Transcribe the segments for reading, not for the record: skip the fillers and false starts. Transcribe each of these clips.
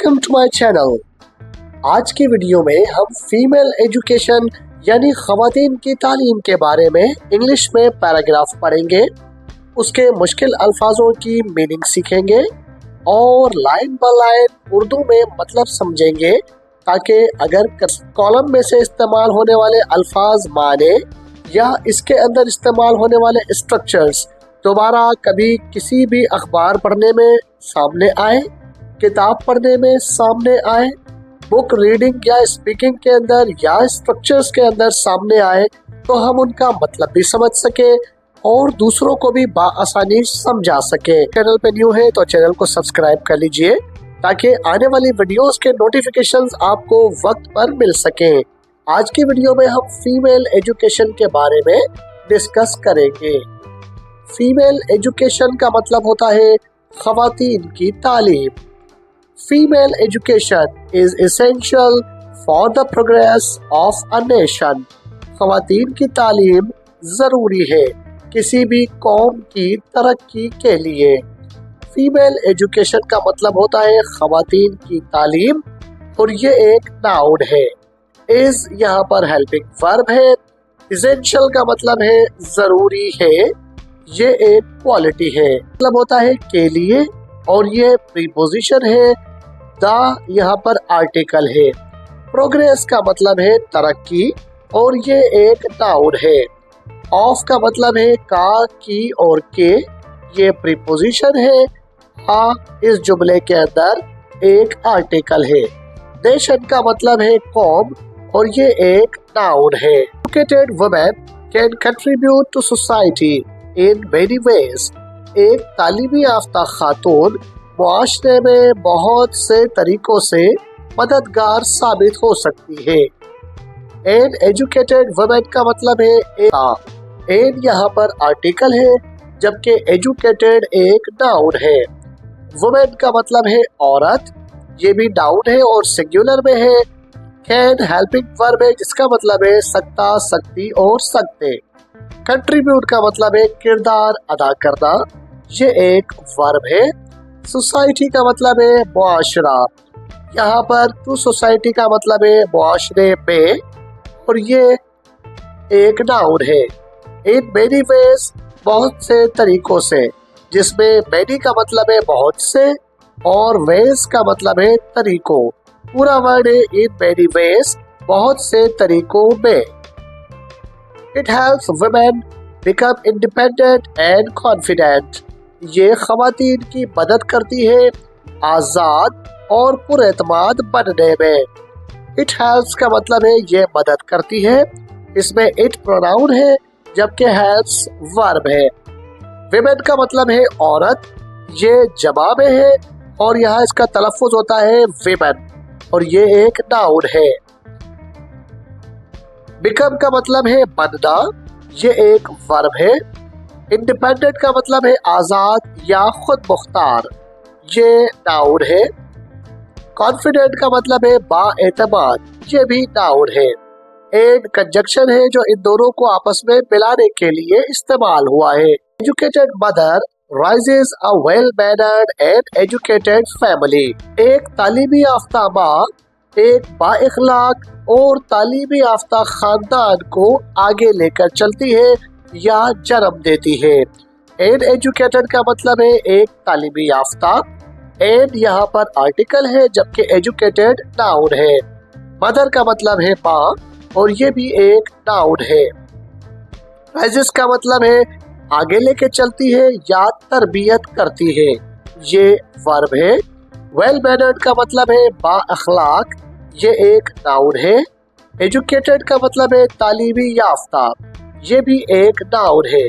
Welcome to my channel. आज की video में हम फीमेल एजुकेशन यानी खवातीन की तालीम के बारे में इंग्लिश में पैराग्राफ पढ़ेंगे, उसके मुश्किल अल्फाजों की मीनिंग सीखेंगे और लाइन बाय लाइन उर्दू में मतलब समझेंगे, ताकि अगर कॉलम में से इस्तेमाल होने वाले अल्फाज माने या इसके अंदर इस्तेमाल होने वाले स्ट्रक्चर्स दोबारा कभी किसी भी अखबार पढ़ने में सामने आए, किताब पढ़ने में सामने आए, बुक रीडिंग या स्पीकिंग के अंदर या स्ट्रक्चर्स के अंदर सामने आए, तो हम उनका मतलब भी समझ सके और दूसरों को भी बाआसानी समझा सके। चैनल पे न्यू है तो चैनल को सब्सक्राइब कर लीजिए ताकि आने वाली वीडियोस के नोटिफिकेशंस आपको वक्त पर मिल सके। आज की वीडियो में हम फीमेल एजुकेशन के बारे में डिस्कस करेंगे। फीमेल एजुकेशन का मतलब होता है खवातीन की तालीम। Female education is essential for the progress of a nation. खवातीन की तालीम जरूरी है किसी भी कौम की तरक्की के लिए। फीमेल एजुकेशन का मतलब होता है खवातीन की तालीम और ये एक नाउन है। इज यहाँ पर हेल्पिंग वर्ब है। एसेंशियल का मतलब है जरूरी है, ये एक क्वालिटी है, मतलब होता है के लिए और ये प्रीपोजिशन है। द यहाँ पर आर्टिकल है। प्रोग्रेस का मतलब है तरक्की और ये एक नाउन है। ऑफ का मतलब है का, की और के, ये प्रीपोजिशन है। इस जुमले के अंदर एक आर्टिकल है। नेशन का मतलब है कौम और ये एक नाउन है। Educated women can contribute to society in many ways. एक तालीमी याफ्ता खातून मुआशरे में बहुत से तरीकों से मददगार साबित हो सकती है। एन एजुकेटेड वुमेन का मतलब है एन यहाँ पर आर्टिकल है, जबकि एजुकेटेड एक नाउन है। वुमेन का मतलब है औरत, ये भी नाउन है और सिंगुलर में है। कैन हेल्पिंग वर्ब है जिसका मतलब है सकता, सकती और सकते। कंट्रीब्यूट का मतलब है किरदार अदा करना, ये एक वर्ब है। सोसाइटी का मतलब है मुआशरा, यहाँ पर टू सोसाइटी का मतलब है मुआशरे में और ये एक नाउन है। इन मेनी वेज बहुत से तरीकों से, जिसमें मेनी का मतलब है बहुत से और वेज का मतलब है तरीकों। पूरा वर्ड है इन मेनी वेज, बहुत से तरीकों में। It helps women become independent and confident. ये खवातीन की मदद करती है आजाद और पुरएतमाद बनने में। इट हेल्प्स का मतलब है ये मदद करती है, इसमें इट प्रोनाउन है जबकि हेल्प्स वर्ब है। विमेन का मतलब है औरत, ये जमा में है और यहाँ इसका तलफ्फुज होता है विमेन और ये एक नाउन है। बिकम का मतलब है बनना, ये एक वर्ब है। इंडिपेंडेंट का मतलब है आजाद या खुद मुख्तार, ये नाउन है। कॉन्फिडेंट का मतलब है बाएतमाद, ये भी नाउन है। एंड कंजक्शन है जो इन दोनों को आपस में मिलाने के लिए इस्तेमाल हुआ है। Educated mother rises a well mannered and educated family. एक तालीमी याफ्ता माँ एक बाइखलाक और तालीमी याफ्ता खानदान को आगे लेकर चलती है या जन्म देती है। एन एजुकेटेड का मतलब है एक तालीमी याफ्ता। एन यहाँ पर आर्टिकल है जबकि एजुकेटेड नाउन है। मदर का मतलब है माँ और ये भी एक नाउन है। राइजेस का मतलब है आगे लेके चलती है या तरबियत करती है, ये वर्ब है। वेल मैनर्ड का मतलब है बाअखलाक, ये एक नाउन है। एजुकेटेड का मतलब है तालीमी याफ्ता, ये भी एक नाउन है।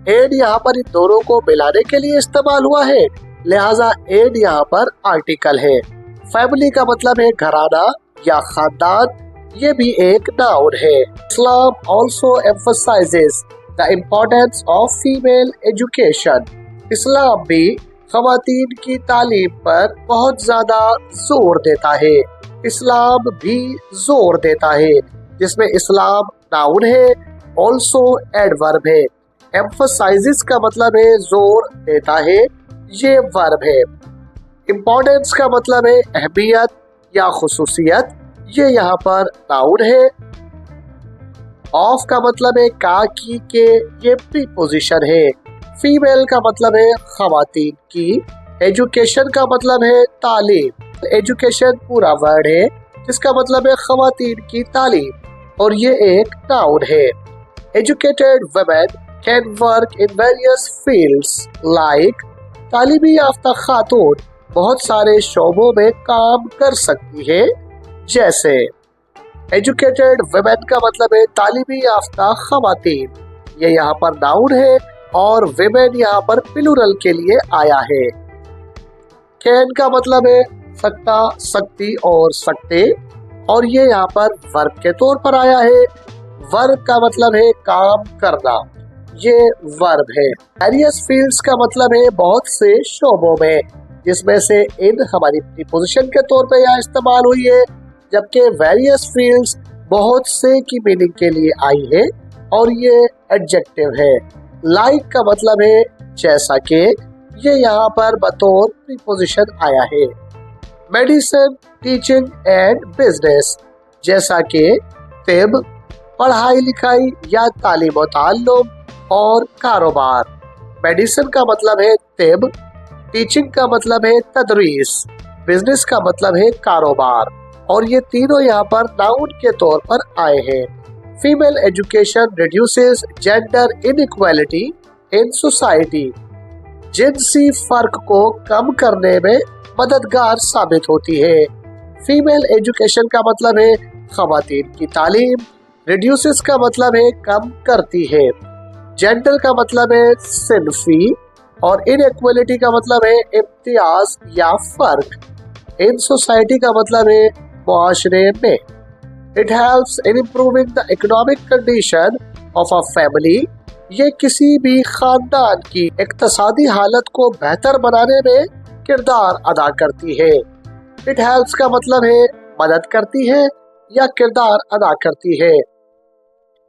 एड यहाँ पर इन दोनों को मिलाने के लिए इस्तेमाल हुआ है, लिहाजा एड यहाँ पर आर्टिकल है। फैमिली का मतलब है घराना या खानदान, ये भी एक नाउन है। Islam also emphasises the importance of female education. Islam भी खवातीन की तालीम पर बहुत ज्यादा जोर देता है। इस्लाम भी जोर देता है, जिसमें इस्लाम नाउन है, ऑल्सो एडवर्ब है। एम्फसाइजेस का मतलब है जोर देता है, ये वर्ब है। इम्पोर्टेंस का मतलब है अहमियत या खुसूसियत, ये यहाँ पर नाउन है। ऑफ का मतलब है का, की, के, ये प्रीपोजिशन है। फीमेल का मतलब है खवातीन की। एजुकेशन का मतलब है तालीम। एजुकेशन पूरा वर्ड है जिसका मतलब है खवातीन की तालीम और ये एक नाउन है। Educated women can work in various fields like, तालीमी याफ्ता खातून बहुत सारे शोबों में काम कर सकती है जैसे। एजुकेटेड वुमेन का मतलब है तालीमी याफ्ता खवातीन, ये यहाँ पर नाउन है और विमेन यहाँ पर प्लूरल के लिए आया है। कैन का मतलब है सकता, सकती और सकते और ये यहाँ पर वर्ब के तौर पर आया है। वर्ब का मतलब है काम करना, ये वर्ब है। वेरियस फील्ड्स का मतलब है बहुत से शोबों में, जिसमें से इन हमारी प्रीपोजिशन के तौर पे यहाँ इस्तेमाल हुई है, जबकि वेरियस फील्ड्स बहुत से की मीनिंग के लिए आई है और ये एडजेक्टिव है। लाइक का मतलब है जैसा कि, ये यहाँ पर बतौर प्रीपोजिशन आया है। मेडिसिन, टीचिंग एंड बिजनेस, जैसा कि तिब, पढ़ाई लिखाई या तालीम ताल्लुम और कारोबार। मेडिसिन का मतलब है तिब, टीचिंग का मतलब है तदरीस, बिजनेस का मतलब है कारोबार और ये तीनों यहाँ पर नाउन के तौर पर आए हैं। Female education reduces gender inequality in society, जिनसी फर्क को कम करने में मददगार साबित होती है। फीमेल एजुकेशन का मतलब है खवातीन की तालीम, रिड्यूसेस का मतलब है कम करती है, जेंडर का मतलब है सिनफी और इनइक्वालिटी का मतलब है इम्तियाज या फर्क। इन सोसाइटी का मतलब है मुआशरे में। It helps in improving the economic condition of a family, ये किसी भी खानदान की इक्तसादी हालत को बेहतर बनाने में किरदार अदा करती है। इट हेल्प्स का मतलब है मदद करती है या किरदार अदा करती है।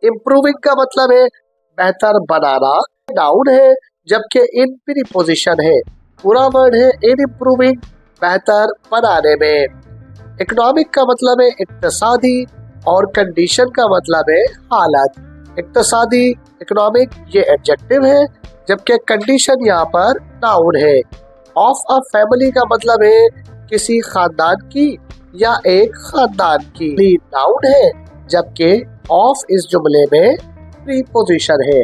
इम्प्रूविंग का मतलब है बेहतर बनाना, नाउन है जबकि इन प्रीपोजिशन है। पूरा वर्ड है इन इम्प्रूविंग, बेहतर बनाने में। इकोनॉमिक का मतलब है इक्तसादी और कंडीशन का मतलब है हालत। इक्तसादी, इकोनॉमिक ये एडजेक्टिव है जबकि कंडीशन यहाँ पर नाउन है। ऑफ अ फैमिली का मतलब है किसी खानदान की या एक खानदान की, नाउन है जबकि ऑफ इस जुमले में प्रीपोजिशन है।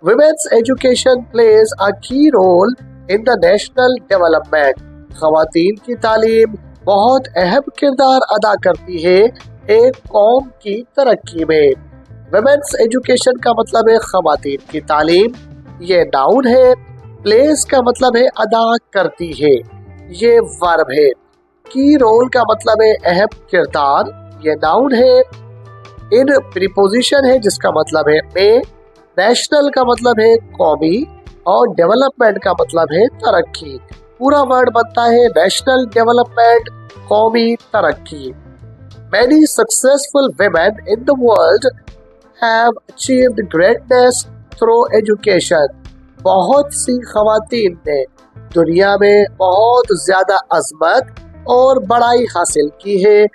Women's education plays a key role in the national development, खवातीन की तालीम बहुत अहम किरदार अदा करती है एक कौम की तरक्की में। वुमेन्स एजुकेशन का मतलब है खवातीन की तालीम, ये नाउन है। प्लेस का मतलब है अदा करती है, ये वर्ब है। की रोल का मतलब है अहम किरदार, ये नाउन है। इन प्रीपोजिशन है जिसका मतलब है में। नेशनल का मतलब है कौमी और डेवलपमेंट का मतलब है तरक्की। पूरा वर्ड बनता है नेशनल डेवलपमेंट, कौमी तरक्की। Many successful women in the world have achieved greatness through education. बहुत सी खवातीन ने दुनिया में बहुत ज्यादा अजमत और बड़ाई हासिल की है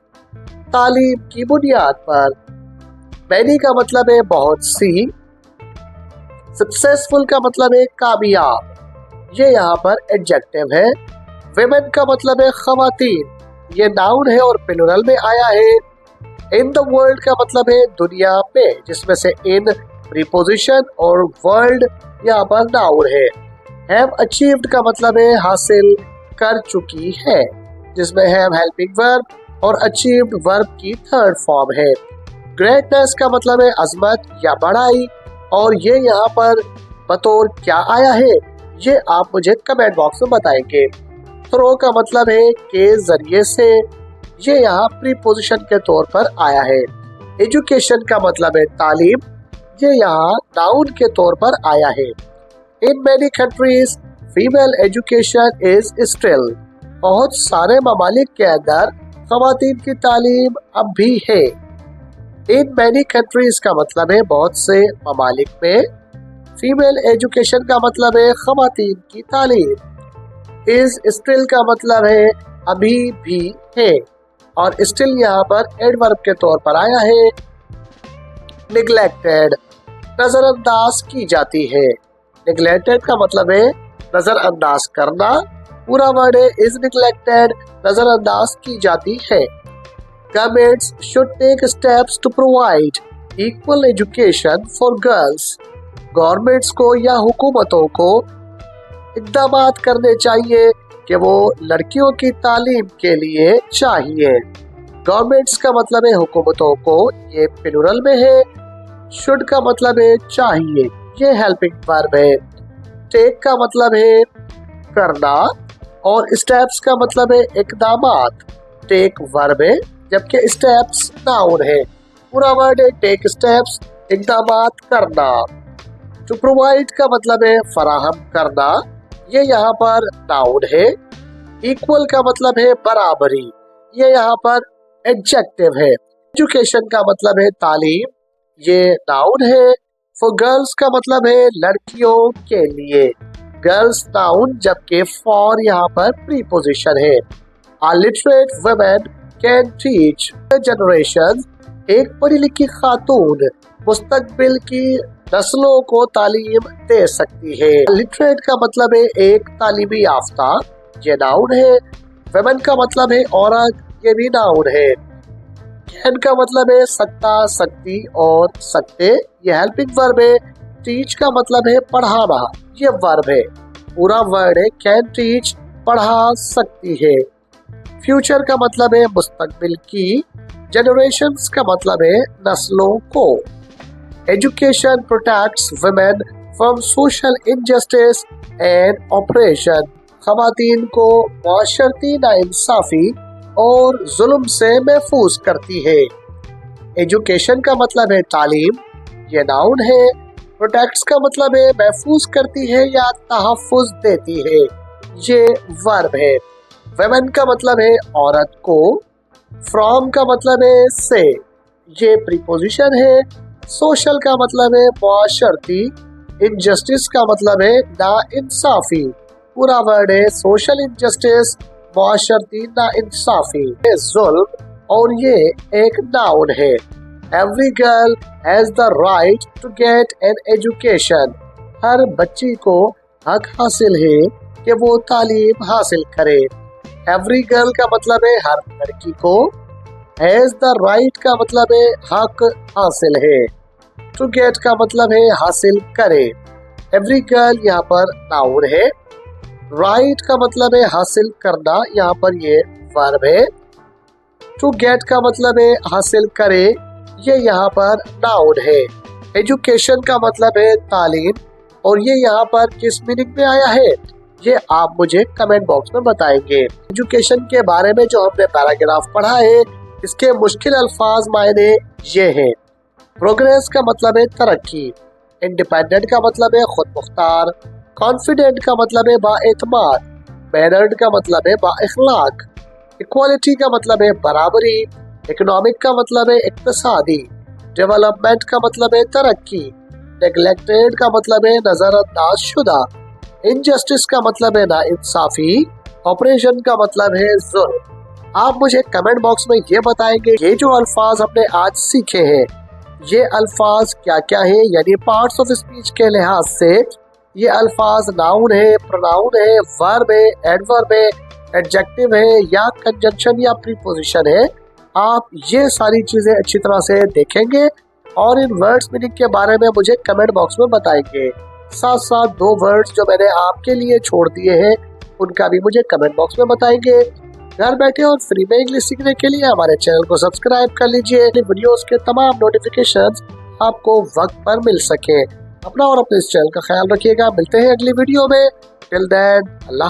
तालीम की बुनियाद पर। मैनी का मतलब है बहुत सी, सक्सेसफुल का मतलब है कामयाब, ये यहाँ पर एडजेक्टिव है। विमेन का मतलब है खवातीन, ये नाउन है और प्लूरल में आया है। इन द वर्ल्ड का मतलब है दुनिया में, जिसमें से इन प्रीपोजिशन और वर्ल्ड यहाँ पर नाउन है। हैव अचीव्ड का मतलब है हासिल कर चुकी है, जिसमें हैव हेल्पिंग वर्ब और अचीव्ड वर्ब की थर्ड फॉर्म है। ग्रेटनेस का मतलब है अजमत या बड़ाई और ये यहाँ पर बतौर क्या आया है ये आप मुझे कमेंट बॉक्स में बताएंगे। थ्रो का मतलब है के जरिए से, ये यहाँ प्रीपोजिशन के तौर पर आया है। एजुकेशन का मतलब है तालीम, ये यहाँ नाउन के तौर पर आया है। In many countries female education is still, बहुत सारे ममालिक के अंदर खवातीन की तालीम अब भी है। इन मेनी कंट्रीज का मतलब है बहुत से ममालिक में। फीमेल एजुकेशन का मतलब है खवातीन की तालीम। इज स्टिल का मतलब है अभी भी है, और स्टिल यहाँ पर एडवर्ब के तौर पर आया है। निग्लेक्टेड, नजरअंदाज की जाती है। निग्लेक्टेड का मतलब है नजरअंदाज करना। पूरा वर्ड है इज निग्लेक्टेड, नजरअंदाज की जाती है। Governments should take steps to provide equal education for girls. Governments को या हुकूमतों को इक़दाम करने चाहिए कि वो लड़कियों की तालीम के लिए चाहिए। गवर्नमेंट्स का मतलब है हुकूमतों को, ये प्लूरल में है। शुड का मतलब है चाहिए, ये हेल्पिंग वर्ब है। टेक का मतलब है करना, और स्टेप्स का मतलब है इक़दामात। टेक वर्ब है जबकि स्टेप्स नाउन है। पूरा वर्ड है टेक स्टेप्स, इक़दामात करना। टू प्रोवाइड का मतलब है फराहम करना, ये यहाँ पर नाउन है। इक्वल का मतलब है बराबरी, ये यहाँ पर एडजेक्टिव है। एजुकेशन का मतलब है तालीम, ये नाउन है। फॉर गर्ल्स का मतलब है लड़कियों के लिए, गर्ल्स नाउन जबकि फॉर यहाँ पर प्रीपोजिशन है। A literate women can teach generation, एक पढ़ी लिखी खातून मुस्तकबिल की नस्लों को तालीम दे सकती है। लिटरेट का मतलब है एक तालीमी याफ्ता, ये नाउन है। वुमेन का मतलब है औरत, ये भी नाउन है। कैन का मतलब है सकता, सकती और सकते, ये हेल्पिंग वर्ब है। टीच का मतलब है पढ़ाना, ये वर्ब है। पूरा वर्ड है कैन टीच, पढ़ा सकती है। फ्यूचर का मतलब है मुस्तकबिल की। जनरेशंस का मतलब है नस्लों को। Education protects women from social injustice and oppression. खवातीन को माशरती नाइंसाफी और जुल्म से महफूज करती है। एजुकेशन का मतलब है तालीम, ये नाउन है। प्रोटेक्ट्स का मतलब है महफूज करती है या तहफ़्फ़ुज़ देती है, ये वर्ब है। वुमेन का मतलब है औरत को। फ्रॉम का मतलब है से, ये प्रीपोजिशन है। सोशल का मतलब है माशरती। इनजस्टिस का मतलब है नाइंसाफी। पूरा वर्ड है सोशल इनजस्टिस, माशरती नाइंसाफी, जुल्म, और ये एक नाउन है। Every girl has the right to get an education. हर बच्ची को हक हासिल है कि वो तालीम हासिल करे। एवरी गर्ल का मतलब है हर लड़की को। हैज द राइट का मतलब है हक हासिल है। टू गेट का मतलब है हासिल करे। एवरी गर्ल यहाँ पर नाउन है। राइट का मतलब है हासिल करना, यहाँ पर ये वर्ब है। टू गेट का मतलब है हासिल करे, ये यहाँ पर नाउन है। एजुकेशन का मतलब है तालीम, और ये यहाँ पर किस मीनिंग में आया है ये आप मुझे कमेंट बॉक्स में बताएंगे। एजुकेशन के बारे में जो हमने पैराग्राफ पढ़ा है, इसके मुश्किल अल्फाज मायने ये हैं। प्रोग्रेस का मतलब है तरक्की। इंडिपेंडेंट का मतलब है खुद मुख्तार। कॉन्फिडेंट का मतलब है बाएतमाद। मैनर्ड का मतलब है बाइखलाक। इक्वालिटी का मतलब है बराबरी। इकोनॉमिक का मतलब है इक्तिसादी। डेवलपमेंट का मतलब है तरक्की। नेग्लेक्टेड का मतलब है नजरअंदाज शुदा। इनजस्टिस का मतलब है नाइंसाफी। ऑपरेशन का मतलब है जुल्म। आप मुझे कमेंट बॉक्स में ये बताएंगे ये जो अल्फाज हमने आज सीखे हैं, ये अल्फाज क्या क्या है, यानी पार्ट्स ऑफ स्पीच के लिहाज से ये अल्फाज नाउन है, प्रोनाउन है, वर्ब है, एडवर्ब है, एडजेक्टिव है, या कंजंक्शन या प्रीपोजिशन है। आप ये सारी चीजें अच्छी तरह से देखेंगे और इन वर्ड्स मीनिंग के बारे में मुझे कमेंट बॉक्स में बताएंगे। साथ साथ दो वर्ड्स जो मैंने आपके लिए छोड़ दिए हैं उनका भी मुझे कमेंट बॉक्स में बताएंगे। घर बैठे और फ्री में इंग्लिश सीखने के लिए हमारे चैनल को सब्सक्राइब कर लीजिए, वीडियोस के तमाम नोटिफिकेशंस आपको वक्त पर मिल सके। अपना और अपने इस चैनल का ख्याल रखिएगा। मिलते हैं अगली वीडियो में। टिल देन, अल्लाह।